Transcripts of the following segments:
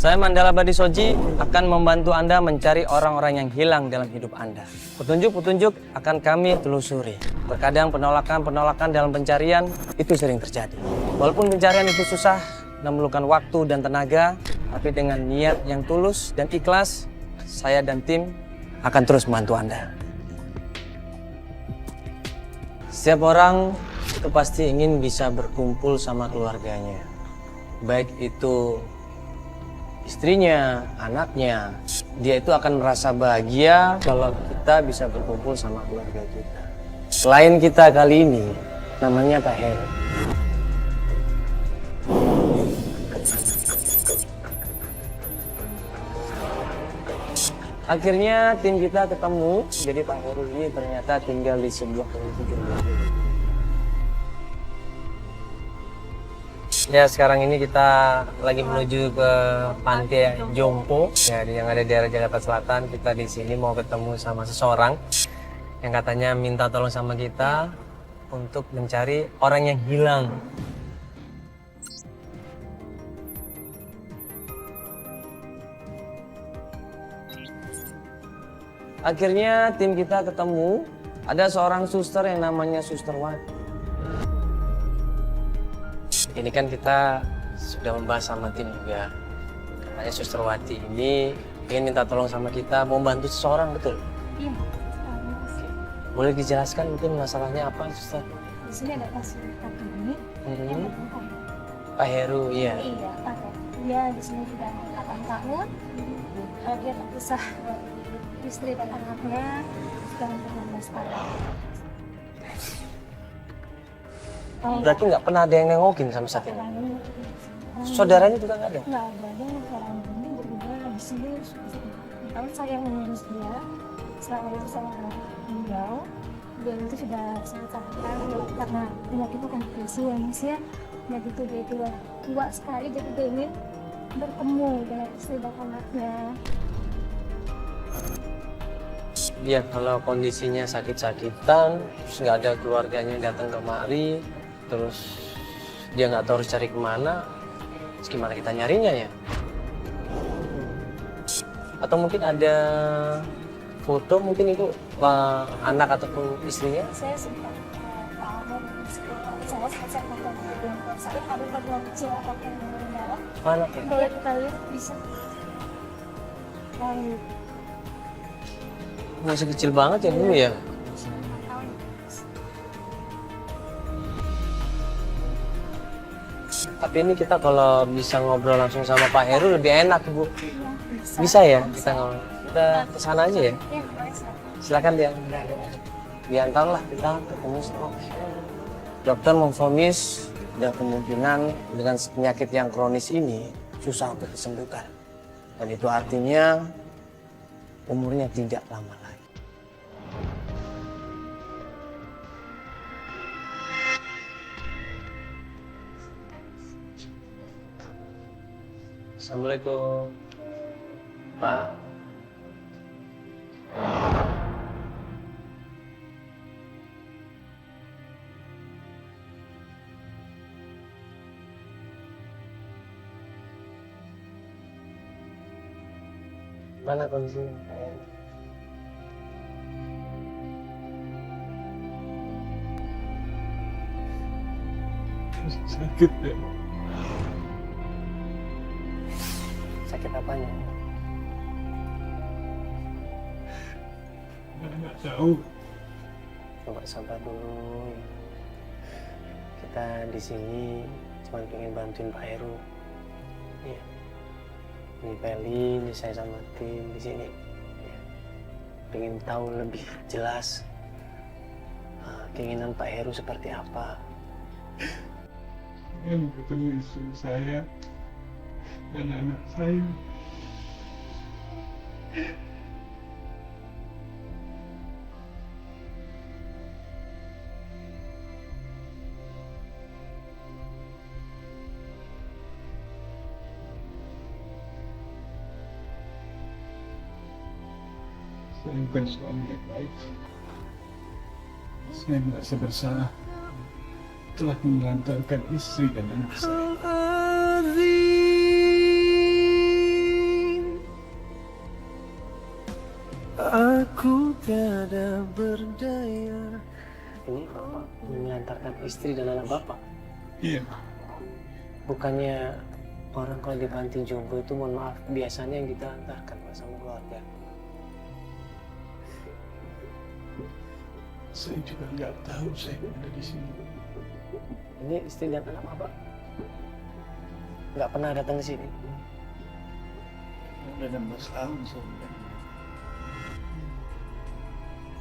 Saya Mandala Badisoji akan membantu Anda mencari orang-orang yang hilang dalam hidup Anda. Petunjuk-petunjuk akan kami telusuri. Terkadang penolakan-penolakan dalam pencarian itu sering terjadi. Walaupun pencarian itu susah, memerlukan waktu dan tenaga, tapi dengan niat yang tulus dan ikhlas, saya dan tim akan terus membantu Anda. Setiap orang itu pasti ingin bisa berkumpul sama keluarganya. Baik itu istrinya, anaknya, dia itu akan merasa bahagia kalau kita bisa berkumpul sama keluarga kita. Selain kita kali ini, namanya Pak Heru. Akhirnya tim kita ketemu, jadi Pak Heru ini ternyata tinggal di sebuah kondisi berbeda. Ya, sekarang ini kita lagi menuju ke Pantai Jompo, ya, yang ada di daerah Jakarta Selatan. Kita di sini mau ketemu sama seseorang yang katanya minta tolong sama kita untuk mencari orang yang hilang. Akhirnya tim kita ketemu, ada seorang suster yang namanya Suster Wati. Ini kan kita sudah membahas sama tim juga. Katanya Suster Wati ini ingin minta tolong sama kita, mau bantu seseorang, betul? Iya. Boleh dijelaskan mungkin masalahnya apa, Suster? Di sini ada pasien kami yang bertemu. Pak Heru, iya. Iya, Pak Heru. Dia di sini sudah 8 tahun. Dia terpisah istri dan anaknya sudah 16 tahun. Berarti nggak pernah ada yang nengokin sama saat ini? Saudaranya juga nggak ada? Nggak ada, dia sekarang ini berdua di sini. Tahun saya mengurus dia, selama itu saya meninggal. Dia itu sudah sangat sakit karena penyakit bukan depresi ya Mas ya. Begitu dia tua sekali, jadi dia ingin bertemu dengan istri dan anaknya. Iya, kalau kondisinya sakit-sakitan, terus nggak ada keluarganya yang datang kemari, terus dia nggak tahu harus cari kemana, terus gimana kita nyarinya ya? Atau mungkin ada foto mungkin itu anak ataupun istrinya? Saya sempat saya sempat nonton video sakit, ada bagian kecil atau yang meninggal. Mana ya? Boleh kita lihat bisa. Masih kecil banget ya dulu ya? Tapi ini kita kalau bisa ngobrol langsung sama Pak Heru lebih enak, Bu. Bisa ya? Kita kesana aja ya? Silakan diantar lah kita ketemu sama dokter memvonis ada kemungkinan dengan penyakit yang kronis ini susah untuk disembuhkan. Dan itu artinya umurnya tidak lama lagi. Assalamualaikum, Pak. Mana kondisinya? Sakit ya. Sakit apanya? Nggak tahu. Coba sabar dulu. Kita di sini cuma pengen bantuin Pak Heru. Iya. Ini Peli, ini saya sama tim di sini. Ya. Pengen tahu lebih jelas keinginan Pak Heru seperti apa. Ingin ketemu istri saya dan anak saya. Saya bukan suami yang baik. Saya merasa bersalah telah menelantarkan istri dan anak saya. Aku tiada berdaya. Ini bapak mengantarkan istri dan anak bapak. Iya. Bukannya orang kalau di panti jompo itu, mohon maaf, biasanya yang kita antarkan Pak sama keluarga. Saya juga nggak tahu saya ada di sini. Ini istri dan anak bapak nggak pernah datang ke sini. Udah 16 tahun saya.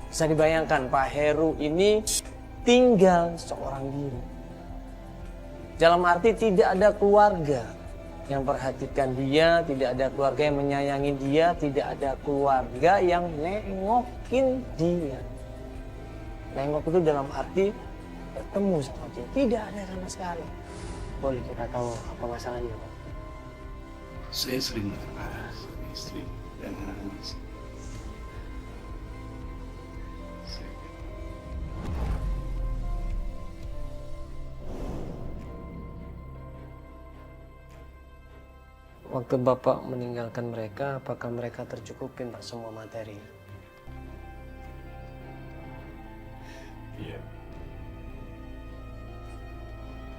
Bisa dibayangkan Pak Heru ini tinggal seorang diri. Dalam arti tidak ada keluarga yang perhatikan dia, tidak ada keluarga yang menyayangi dia, tidak ada keluarga yang nengokin dia. Nengok itu dalam arti bertemu sama dia, tidak ada sama sekali. Boleh kita tahu apa masalahnya, Pak? Saya sering marah sama istri dan anak-anak saya. Waktu Bapak meninggalkan mereka, apakah mereka tercukupin Pak semua materi? Iya.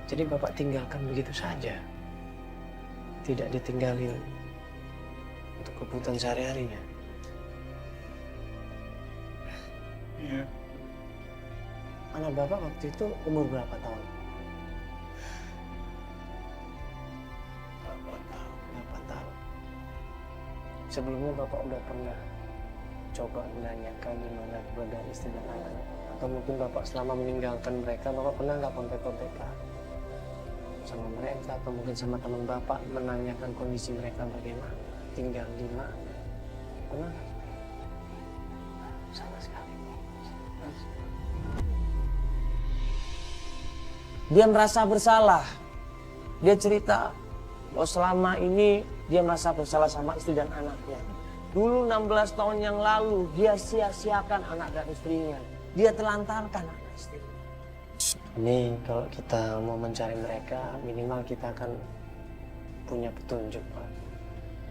Jadi Bapak tinggalkan begitu saja? Tidak ditinggalin untuk kebutuhan sehari-harinya? Iya. Anak Bapak waktu itu umur berapa tahun? 8 tahun. Sebelumnya Bapak udah pernah coba menanyakan di mana keberadaan istri dan anak? Atau mungkin Bapak selama meninggalkan mereka, Bapak pernah nggak kontak-kontakan sama mereka? Atau mungkin sama teman Bapak menanyakan kondisi mereka bagaimana? Tinggal di mana? Pernah nggak? Sama sekali. Dia merasa bersalah. Dia cerita bahwa selama ini dia merasa bersalah sama istri dan anaknya. Dulu 16 tahun yang lalu dia sia-siakan anak dan istrinya. Dia telantarkan anak istri. Ini kalau kita mau mencari mereka, minimal kita akan punya petunjuk, Pak.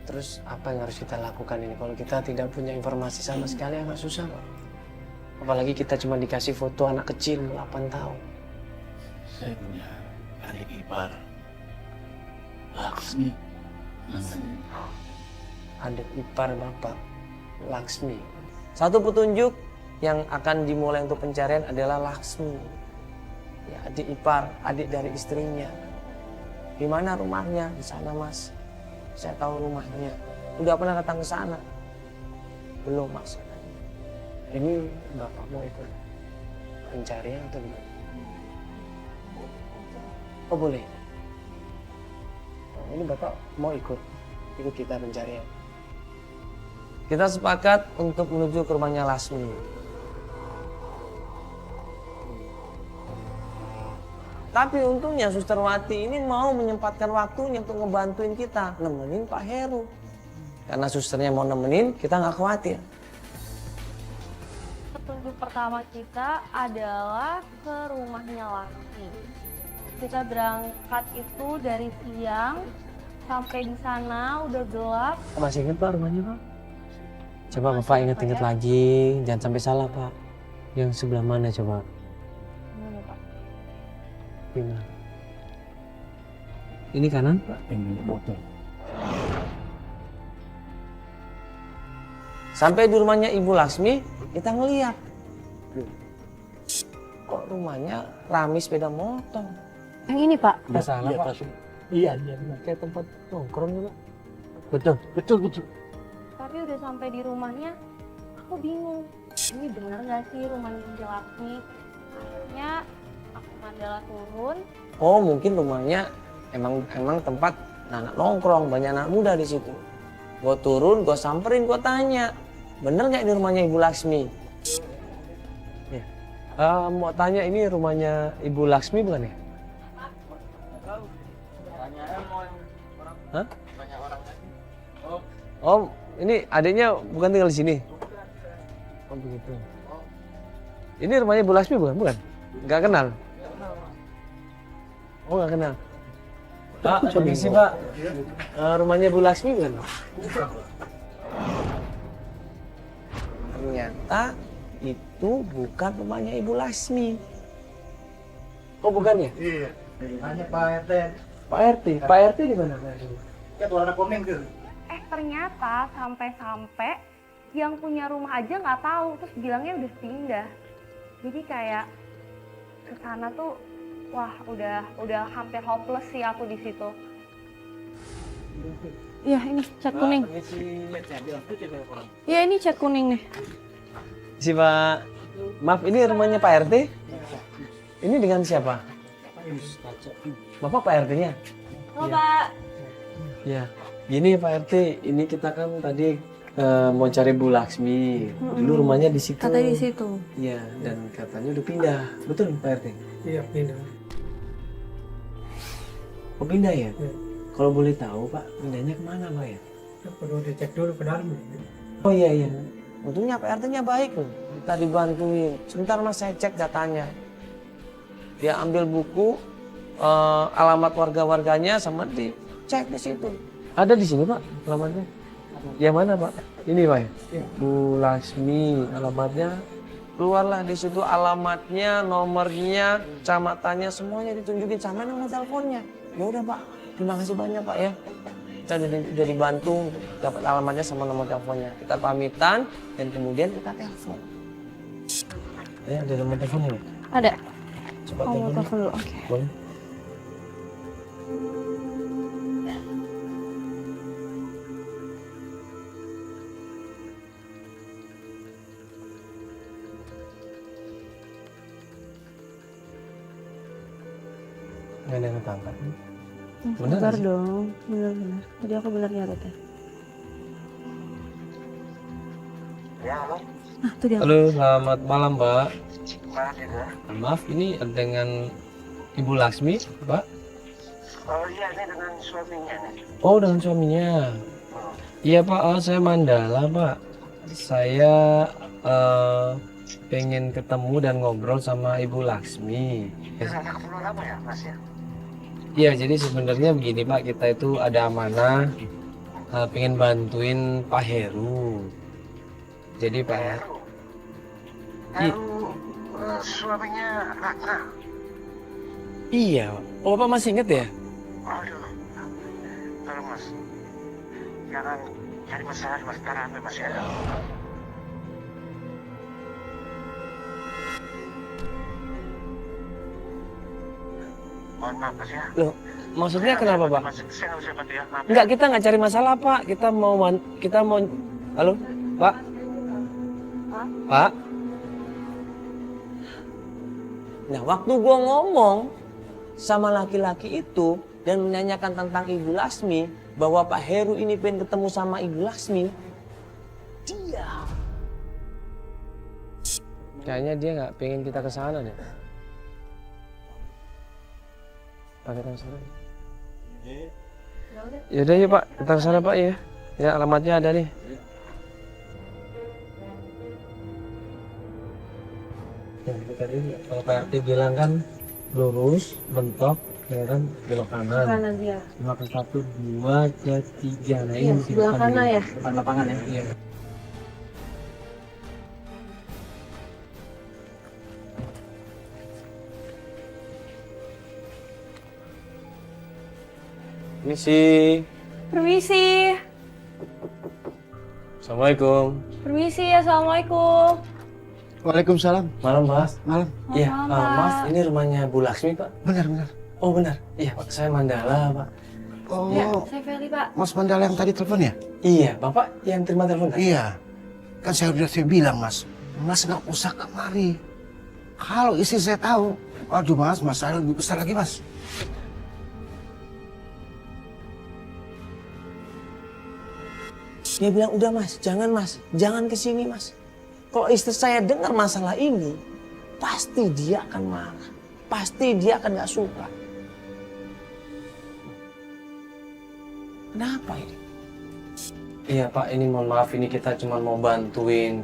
Terus apa yang harus kita lakukan ini? Kalau kita tidak punya informasi sama sekali agak susah, Pak. Apalagi kita cuma dikasih foto anak kecil 8 tahun. Saya punya adik ipar, Laksmi. Adik ipar Bapak, Laksmi. Satu petunjuk yang akan dimulai untuk pencarian adalah Laksmi. Ya, adik ipar, adik dari istrinya. Di mana rumahnya? Di sana, Mas. Saya tahu rumahnya. Udah pernah datang ke sana? Belum, Mas. Ini Bapak mau ikut pencarian atau gimana? Oh, boleh. Ini Bapak mau ikut kita pencarian. Kita sepakat untuk menuju ke rumahnya Lasmi. Tapi untungnya Suster Wati ini mau menyempatkan waktunya untuk ngebantuin kita, nemenin Pak Heru. Karena susternya mau nemenin, kita nggak khawatir. Petunjuk pertama kita adalah ke rumahnya Laki. Kita berangkat itu dari siang, sampai di sana udah gelap. Masih ingat Pak rumahnya, Pak? Coba Bapak inget-inget lagi, jangan sampai salah, Pak. Yang sebelah mana coba? Gimana, Pak? Gimana? Ini kanan, Pak? Ini motor. Sampai di rumahnya Ibu Laksmi, kita ngeliat. Kok rumahnya rame sepeda motor? Yang ini, Pak? Nggak salah, Iya, Pak. Pak. Iya, kayak tempat nongkrong juga. Betul, betul, betul. Tapi udah sampai di rumahnya, aku bingung. Ini benar nggak sih rumahnya Laki? Akhirnya aku Mandala turun. Oh, mungkin rumahnya emang tempat anak nongkrong, banyak anak muda di situ. Gue turun, gue samperin, gue tanya, bener nggak ini rumahnya Ibu Laksmi? Ya. Mau tanya ini rumahnya Ibu Laksmi bukan ya? Hah? Oh, ini adiknya bukan tinggal di sini? Oh begitu. Ini rumahnya Ibu Laksmi bukan? Bukan? Nggak kenal? Oh nggak kenal. Pak, permisi Pak. Rumahnya Bu Laksmi bukan? ternyata itu bukan rumahnya Ibu Lasmi. Oh bukan ya? Iya. Hanya Pak RT. Pak RT, Pak RT di mana Pak RT? Ya kalau ada komen ke. Ternyata sampai-sampai yang punya rumah aja nggak tahu, terus bilangnya udah pindah. Jadi kayak ke sana tuh, wah udah hampir hopeless sih aku di situ. Iya ini cat kuning. Iya ini cat kuning nih. Si Pak, maaf ini rumahnya Pak RT? Ini dengan siapa? Bapak Pak RT-nya? Oh Pak. Ya, gini Pak RT, ini kita kan tadi mau cari Bu Laksmi. Dulu rumahnya di situ. Katanya di situ. Iya, dan katanya udah pindah. Betul Pak RT? Iya pindah. Oh pindah ya? Iya. Kalau boleh tahu Pak, pindahnya kemana Pak ya? Perlu dicek dulu ke dalam. Oh iya iya. Untungnya Pak RT-nya baik loh. Kita dibantuin. Sebentar Mas saya cek datanya. Dia ambil buku, alamat warga-warganya sama dicek di situ. Ada di sini Pak alamatnya? Yang mana Pak? Ini Pak ya? Iya. Bu Lasmi alamatnya. Keluarlah di situ alamatnya, nomornya, kecamatannya, semuanya ditunjukin sama nomor teleponnya. Ya udah Pak, terima kasih banyak Pak ya. Kita udah dibantu dapat alamatnya sama nomor teleponnya. Kita pamitan dan kemudian kita telepon. Ya, ada nomor teleponnya nggak? Ada. Coba Oh, mau telepon. telepon dulu. Oke. Boleh? Nggak ada yang ketangkap. Bener Bener sih? dong. Bener. Tadi aku bener nyatet ya. Ah tuh dia. Halo, selamat malam Pak. Maaf, ini dengan Ibu Laksmi, Pak? Oh iya, ini dengan suaminya nih. Oh, dengan suaminya. Iya Pak, saya Mandala Pak. Saya pengen ketemu dan ngobrol sama Ibu Laksmi. Nggak perlu lama ya, Mas ya? Iya, jadi sebenarnya begini Pak, kita itu ada amanah pengen bantuin Pak Heru. Jadi Pak Heru. I- Heru, suaminya Ratna. Iya, oh Bapak masih inget ya? Aduh, tolong Mas. Jangan cari masalah Mas, rame Mas ya. Mohon maaf Mas ya. Loh, maksudnya kenapa Pak? Mas, saya nggak bisa bantu ya, maaf. Enggak, kita nggak cari masalah Pak. Kita mau, halo Pak? Pak? Nah, waktu gua ngomong sama laki-laki itu dan menanyakan tentang Ibu Lasmi, bahwa Pak Heru ini pengen ketemu sama Ibu Lasmi, dia kayaknya dia nggak pengen kita ke sana deh. Pak, kita ke sana. Yaudah yuk Pak, kita ke sana Pak ya. Ya, alamatnya ada nih. Ya, tadi kalau Pak RT bilang kan lurus, mentok, ya kan belok kanan. Kanan dia. Cuma ke 1, 2, ke 3. Nah Iya, ini sebelah kanan ya. depan lapangan ya. Iya. Misi. Permisi. Assalamualaikum. Permisi. Assalamualaikum. Waalaikumsalam. Malam Mas. Malam. Iya, Malam, Pak. Mas, ini rumahnya Bu Laksmi Pak. Benar. Oh benar. Iya Pak, saya Mandala Pak. Oh, Ya, saya Feli Pak. Mas Mandala yang tadi telepon ya? Iya, Bapak yang terima telepon tadi? Iya. Kan saya bilang Mas, Mas nggak usah kemari. Kalau istri saya tahu, aduh Mas, masalah lebih besar lagi Mas. Dia bilang, udah Mas, jangan kesini Mas. Kalau istri saya dengar masalah ini, pasti dia akan marah. Pasti dia akan gak suka. Kenapa ini? Iya Pak, ini mohon maaf, ini kita cuma mau bantuin.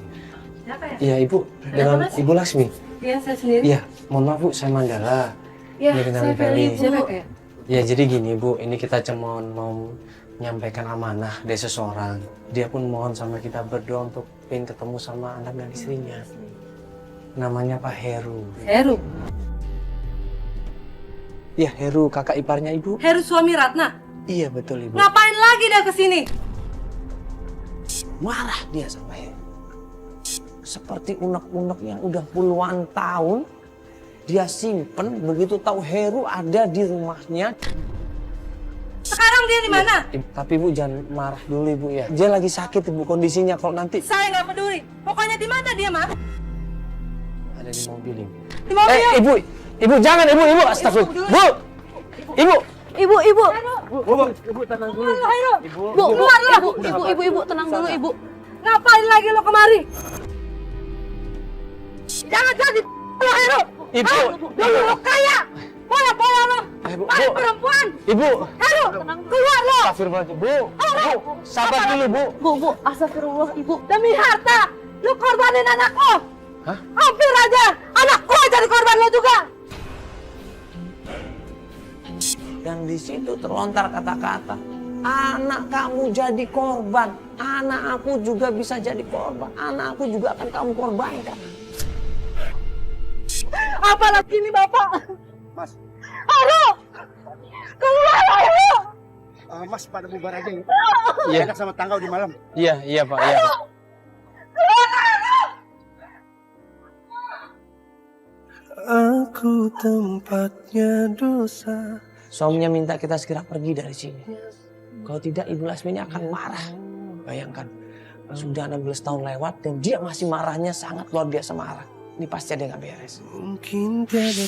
Siapa ya? Iya Ibu, dengan Mas? Ibu Laksmi. Iya, saya sendiri. Iya, mohon maaf Bu, saya Mandala. Iya, Dia kenalin saya Feli. Feli. Siapa ya? Ya jadi gini Bu, ini kita cuma mau menyampaikan amanah dari seseorang. Dia pun mohon sama kita berdoa untuk pengen ketemu sama anak dan istrinya. Namanya Pak Heru. Heru. Iya, Heru, kakak iparnya Ibu. Heru suami Ratna. Iya, betul Ibu. Ngapain lagi dia kesini? Marah dia sama Heru. Seperti unek-unek yang udah puluhan tahun dia simpen, begitu tahu Heru ada di rumahnya. Sekarang dia di mana? Tapi Ibu jangan marah dulu Ibu ya. Dia lagi sakit Ibu kondisinya, kalau nanti Saya nggak peduli. Pokoknya di mana dia, Mas? ada di mobil Ibu. Di mobil. Ibu jangan Ibu, astagfirullah. Bu! Ibu! Ibu. Ibu tenang dulu. Heru. Ibu, Bu, keluar lu. Ibu, tenang dulu, Ibu. Ngapain lagi lo kemari? Jangan jadi lo, Heru. Ibu! Dulu lo kaya. Bola lo. Ibu, Main perempuan. Ibu! Heru, keluar lo. Astagfirullahaladzim, Bu! Bu! Sabar dulu, Bu! Bu, astagfirullah, Ibu. Demi harta, lu korbanin anak lo. Hah? Hampir aja, anakku jadi korban lo juga. Dan di situ terlontar kata-kata, anak kamu jadi korban, anak aku juga bisa jadi korban, anak aku juga akan kamu korbankan. Apalagi ini Bapak. Mas, Heru, keluar Heru. Mas pada bubar aja ya. Iya. Enak sama tangga di malam. Iya Pak, iya Pak. Aku tempatnya dosa. Suaminya minta kita segera pergi dari sini. Kalau tidak Ibu Lasmi ini akan marah. Bayangkan, sudah 16 tahun lewat dan dia masih marahnya sangat luar biasa marah. Ini pasti ada yang gak beres. Mungkin tiada